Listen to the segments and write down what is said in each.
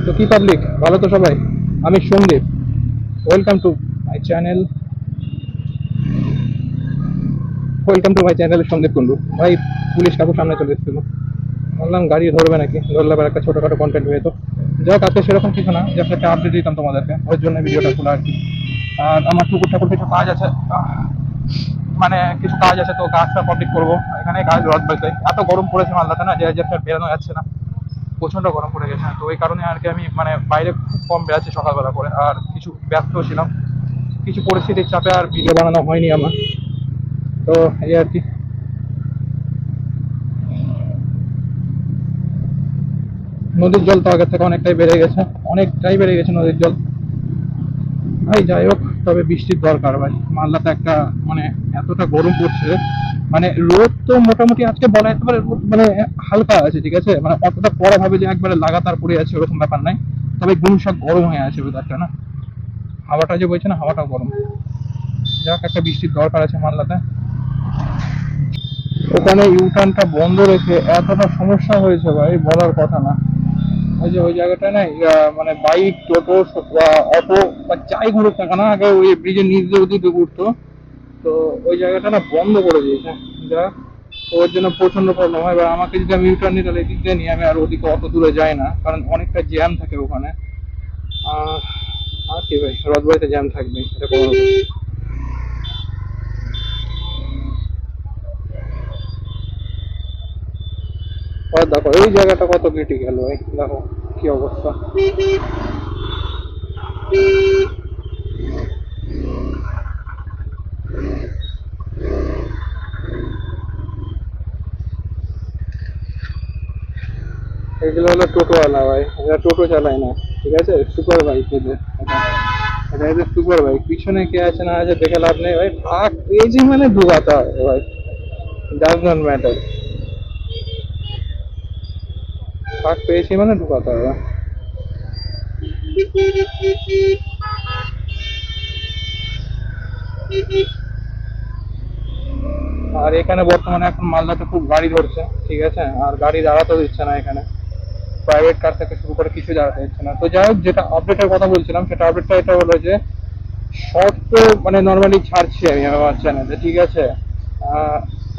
তো কি পাবলিক, ভালো তো সবাই? আমি Sandeep, welcome to my channel. Sandeep Kundu ভাই। পুলিশ কাকু সামনে চলে এসেছিল, বললাম গাড়ি ধরবে নাকি, ধরলে আবার একটা ছোটখাটো কন্টেন্ট হয়ে যেত। যাক, আজকে সেরকম কিছু না, জাস্ট একটা আপডেট দিতাম তোমাদেরকে, ওর জন্য ভিডিওটা খোলা আর কি। আর আমার ঠাকুর ঠাকুর কিছু কাজ আছে, মানে কিছু কাজ আছে, তো কাজটা কমপ্লিট করবো। এখানে কাজ রদ বাজতে এত গরম পড়েছে মালদাতে না, যে জাস্ট আর বেরোনো যাচ্ছে না, প্রচন্ড গরম পড়ে গেছে। তো এই কারণে আর কি আমি মানে বাইরে খুব কম বেড়াচ্ছি সকালবেলা করে, আর কিছু ব্যস্ত ছিলাম, কিছু পরিস্থিতির চাপে আর ভিডিও বানানো হয়নি আমার। তো এই আর কি। নদীর জল তো আগের থেকে অনেকটাই বেড়ে গেছে নদীর জল ভাই। যাই হোক, তবে বৃষ্টির দরকার ভাই। মালদাতে একটা মানে এতটা গরম পড়ছে, মানে রোদ তো মোটামুটি আজকে বলা যেতে পারে রোদ মানে হালকা আছে, ঠিক আছে, মানে অতটা পড়া ভাবে যে একবারে লাগাতার পড়ে আছে ওরকম ব্যাপার নাই। তবে গুমসব গরম হয়ে আছে ওয়েদারটা না, হাওয়াটা যে বইছে না, হাওয়াটাও গরম। যাক, একটা বৃষ্টির দরকার আছে মালদাতে। ওখানে ইউটার্নটা বন্ধ রেখে এতটা সমস্যা হয়েছে ভাই, বলার কথা না। ওই যে ওই জায়গাটা না, মানে বাইক, টোটো, অটো বা যাই ঘুরুক না কেন, আগে ওই ব্রিজের নিচ দিয়ে ওদিকে ঘুরতো, তো ওই জায়গাটা না বন্ধ করে দিয়েছে। যা, তো ওর জন্য প্রচন্ড প্রবলেম হয়। এবার আমাকে যদি আমি ইউটার্ন নিই, তাহলে এদিক দিয়ে নিয়ে আমি আর ওদিকে অত দূরে যাই না, কারণ অনেকটা জ্যাম থাকে ওখানে। আর আর কি ভাই, রথবাড়িতে জ্যাম থাকবে, এটা কোনো আর দেখো এই জায়গাটা কত ক্রিটিক্যাল ভাই, দেখো কি অবস্থা। এগুলো হলো টোটোওয়ালা ভাই, এরা টোটো চালায় না, ঠিক আছে, সুপার বাইক এদের। এটা এদের সুপার বাইক, পিছনে কে আছে না আছে দেখে লাভ নেই ভাই, ফাঁক পেয়েছি মানে ঢুকাতে হবে ভাই, ডাজ নট ম্যাটার। ফাঁক পেয়েছি মানে ঢুকাতে হবে। আর এখানে বর্তমানে এখন মালদাতে খুব গাড়ি ধরছে, ঠিক আছে, আর গাড়ি দাঁড়াতেও দিচ্ছে না এখানে, প্রাইভেট কার থেকে শুরু করে কিছু দাঁড়াতে দিচ্ছে না। তো যাই হোক, যেটা আপডেটের কথা বলছিলাম, সেটা আপডেটটা এটা হলো যে শর্ট তো মানে নর্মালি ছাড়ছি আমি আমার চ্যানেলে, ঠিক আছে।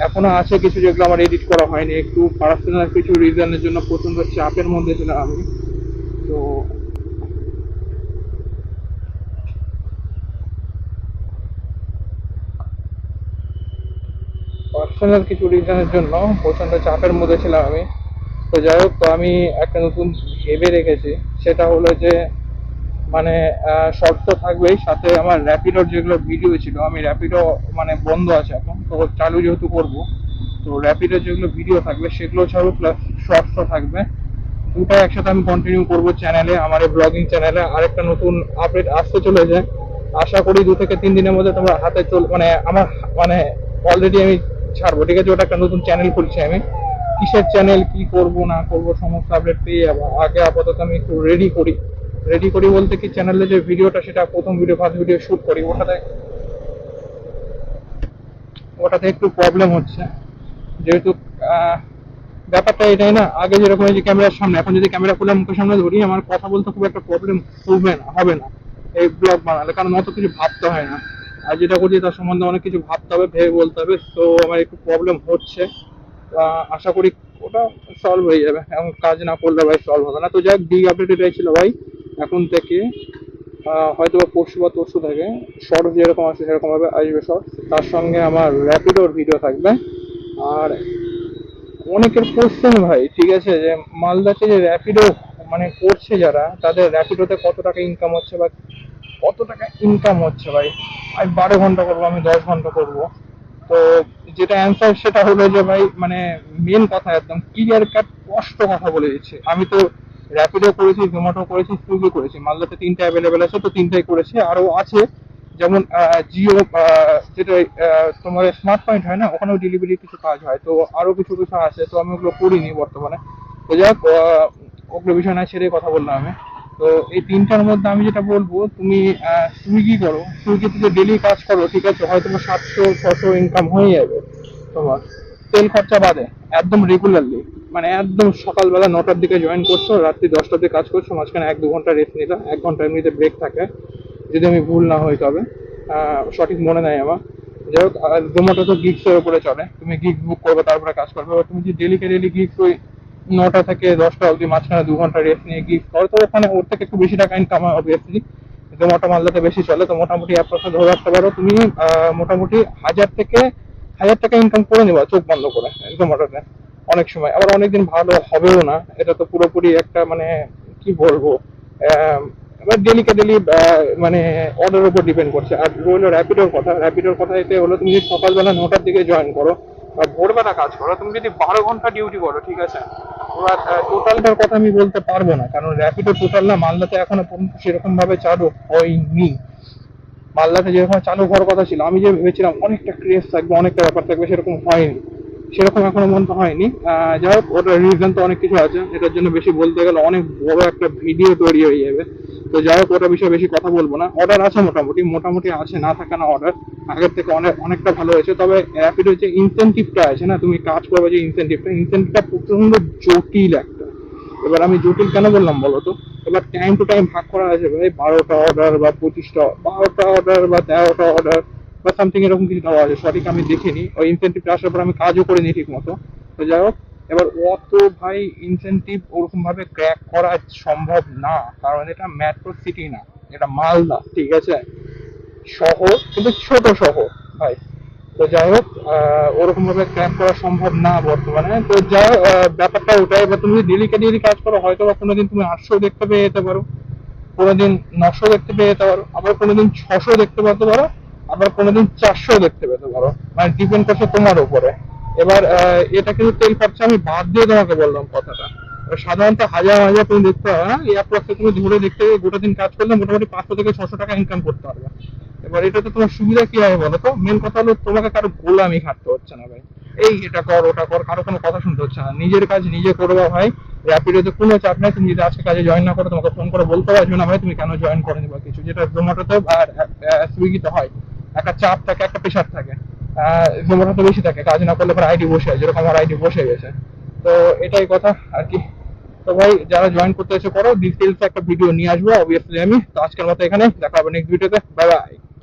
এখনো আছে কিছু যেগুলো আমার এডিট করা হয়নি, একটু পার্সোনাল কিছু রিজনের জন্য প্রচন্ড চাপের মধ্যে ছিলাম আমি। তো পার্সোনাল কিছু রিজনের জন্য প্রচন্ড চাপের মধ্যে ছিলাম আমি। তো যাই হোক, তো আমি একটা নতুন ভেবে রেখেছি, সেটা হলো যে মানে শর্ট তো থাকবেই, সাথে আমার র্যাপিডোর যেগুলো ভিডিও ছিল, আমি র্যাপিডো মানে বন্ধ আছে এখন, তো চালু যেহেতু করব, তো র্যাপিডোর যেগুলো ভিডিও থাকবে সেগুলো ছাড়াও প্লাস শর্টসও থাকবে, দুটো একসাথে আমি কন্টিনিউ করব চ্যানেলে, আমার এই ব্লগিং চ্যানেলে। আরেকটা নতুন আপডেট আসতে চলেছে, আশা করি 2 থেকে 3 দিনের মধ্যে তোমরা হাতে মানে আমার মানে অলরেডি আমি ছাড়বো, ঠিক আছে। ওটা একটা নতুন চ্যানেল খুলছি আমি, কিসের চ্যানেল, কি করব না করব সমস্ত আপডেট পেয়ে যাবো। আগে আপাতত আমি একটু রেডি করি বলতে কি, চ্যানেলে যে ভিডিওটা, সেটা প্রথম ভিডিও ফার্স্ট ভিডিও শুট করি, ওটাতে একটু প্রবলেম হচ্ছে, যেহেতু ব্যাপারটা এটাই না, আগে যেরকম এই যে ক্যামেরার সামনে, এখন যদি ক্যামেরা খুলে মুখের সামনে ধরি, আমার কথা বলতে খুব একটা প্রবলেম হবে না এই ব্লগ বানালে, কারণ অত কিছু ভাবতে হয় না। আর যেটা করছি তার সম্বন্ধে অনেক কিছু ভাবতে হবে, ভেবে বলতে হবে, তো আমার একটু প্রবলেম হচ্ছে। আশা করি ওটা সলভ হয়ে যাবে, এখন কাজ না করলে ভাই সলভ হবে না। তো যাই হোক, বিগ আপডেট এটাই ছিল ভাই। এখন থেকে হয়তো বা পরশু বা তরশু থেকে শর্টস যেরকম আছে সেরকম ভাবে আসবে শর্টস, তার সঙ্গে আমার র্যাপিডোর ভিডিও থাকবে। আর অনেকের কোশ্চেন ভাই, ঠিক আছে, যে মালদাতে যে র্যাপিডো মানে করছে যারা, তাদের র্যাপিডোতে কত টাকা ইনকাম হচ্ছে, বা কত টাকা ইনকাম হচ্ছে ভাই। আমি 12 ঘন্টা করবো, আমি 10 ঘন্টা করবো, তো যেটা অ্যান্সার সেটা হলো যে ভাই, মানে মেন কথা একদম ক্লিয়ার কাট স্পষ্ট কথা বলে দিচ্ছি, আমি তো র্যাপিডো করেছি, জোম্যাটো করেছি, সুইগি করেছি, মালদাতে 3টা অ্যাভেলেবেল আছে, তো 3টাই করেছি, আরো আছে, যেমন জিও, যেটা তোমার স্মার্ট পয়েন্ট হয় না, ওখানেও ডেলিভারি কিছু কাজ হয়, তো আরো কিছু কিছু আছে, তো আমি ওগুলো করিনি বর্তমানে। তো যাক, ওগুলো বিষয় না ছেড়ে কথা বললাম আমি। তো এই 3টার মধ্যে আমি যেটা বলবো, তুমি সুইগি করো, সুইগিতে যে ডেলি কাজ করো, ঠিক আছে, হয়তো 700-600 ইনকাম হয়ে যাবে তোমার, তেল খরচা বাদে, একদম রেগুলারলি। মানে একদম সকালবেলা 9টার দিকে জয়েন করছো, রাত্রি 10টার দিকে কাজ করছো, মাঝখানে 1-2 ঘন্টা রেস্ট নিলা, 1 ঘন্টা এমনিতে ব্রেক থাকে যদি আমি ভুল না হই, তবে সঠিক মনে নাই আমার। যাই হোক, জোম্যাটো তো গিগস এর উপরে চলে, তুমি গিগস বুক করবে তারপরে কাজ করবে। এবার তুমি যদি ডেলি গিগস ওই 9টা থেকে 10টা অবধি মাঝখানে 2 ঘন্টা রেস্ট নিয়ে গিগস করো, তো ওখানে ওর থেকে একটু বেশি টাকা ইনকাম হয় অবভিয়াসলি। জোম্যাটো মালদাতে বেশি চলে, তো মোটামুটি অ্যাপ্রক্সে ধরে রাখতে পারো তুমি মোটামুটি 1000 টাকা ইনকাম করে নেবা চোখ বন্ধ করে জোম্যাটোতে। অনেক সময় আবার অনেকদিন ভালো হবেও না, এটা তো পুরোপুরি একটা মানে কি বলবো, এবার ডেলি মানে অর্ডারের উপর ডিপেন্ড করছে। আর রইলো র্যাপিডোর কথা এতে হলো, তুমি যদি সকালবেলা 9টার দিকে জয়েন করো বা ভোরবেলা কাজ করো, তুমি যদি 12 ঘন্টা ডিউটি করো, ঠিক আছে, এবার টোটালটার কথা আমি বলতে পারবো না, কারণ র্যাপিডো টোটাল না মালদাতে এখনো পর্যন্ত সেরকম ভাবে চালু হয়নি। মালদাতে যেরকম চালু হওয়ার কথা ছিল, আমি যে ভেবেছিলাম অনেকটা ক্রেজ থাকবে, অনেকটা ব্যাপার থাকবে, সেরকম হয়নি, সেরকম এখনো পর্যন্ত হয়নি। যাই হোক, ওটার রিজন তো অনেক কিছু আছে, এটার জন্য বেশি বলতে গেলে অনেক বড় একটা ভিডিও তৈরি হয়ে যাবে। তো যাই হোক, ওটা বিষয়ে বেশি কথা বলবো না। অর্ডার আছে, মোটামুটি আছে, না থাকে না অর্ডার, আগের থেকে অনেকটা ভালো হয়েছে। তবে র্যাপিডোর যে ইনসেনটিভটা আছে না, তুমি কাজ করবে যে ইনসেনটিভটা প্রচন্ড জটিল একটা। এবার আমি জটিল কেন বললাম বলো তো, এবার টাইম টু টাইম ভাগ করা আছে ভাই, 12টা অর্ডার বা 12টা অর্ডার বা 13টা অর্ডার বা সামথিং এরকম কিছু দেওয়া আছে, সঠিক আমি দেখিনি। ওই ইনসেন্টিভটা আসার পর আমি কাজও করিনি ঠিক মতো। তো যাই হোক, এবার অত ভাই ইনসেন্টিভ ওরকম ভাবে ক্র্যাক করা সম্ভব না, কারণ এটা মেট্রো সিটি না, এটা মালদা, ঠিক আছে, শহর কিন্তু ছোট শহর ভাই। তো যাই হোক, ওরকম ভাবে ক্র্যাক করা সম্ভব না বর্তমানে। তো যাই হোক, ব্যাপারটা ওটাই। এবার তুমি ডেলি কাজ করো, হয়তো বা কোনোদিন তুমি 800 দেখতে পেয়ে যেতে পারো, কোনোদিন 900 দেখতে পেয়ে যেতে পারো, আবার কোনোদিন 600 দেখতে পেতে পারো, আবার কোনোদিন 400 দেখতে পেতে পারো, মানে ডিপেন্ড করছে তোমার উপরে। এবার এটা কিন্তু তেল খরচা আমি বাদ দিয়ে তোমাকে বললাম কথাটা। এবার সাধারণত হাজার হাজার তুমি দেখতে হবে না, এই অ্যাপ্রক্সে তুমি ধরে দেখতে গেলে গোটা দিন কাজ করলে মোটামুটি 500 থেকে 600 টাকা ইনকাম করতে পারবে। এবার এটা তো তোমার সুবিধা কি হবে বলো তো, মেন কথা হলো তোমাকে কারো গোলামি খাটতে হচ্ছে না ভাই। এই এটা কর ওটা কর, কারো কোনো কথা শুনতে হচ্ছে না, নিজের কাজ নিজে করবা ভাই। র্যাপিডোতে কোনো চাপ নাই, তুমি যদি আজকে কাজে জয়েন না করো, তোমাকে ফোন করে বলতে পারবে না ভাই তুমি কেন জয়েন করেনি বা কিছু, যেটা জোম্যাটোতে আর সুইগিতে হয়। একটা চাপ থাকে, একটা প্রেশার থাকে। জোম্যাটোতে বেশি থাকে, কাজ না করলে পরে আইডি বসে, যেরকম আমার আইডি বসে গেছে। তো এটাই কথা আর কি। তো ভাই, যারা জয়েন করতে এসে করো, ডিটেলস একটা ভিডিও নিয়ে আসবো অবভিয়াসলি আমি। তো আজকের মতো এখানে দেখা হবে নেক্সট ভিডিওতে, বাই বাই।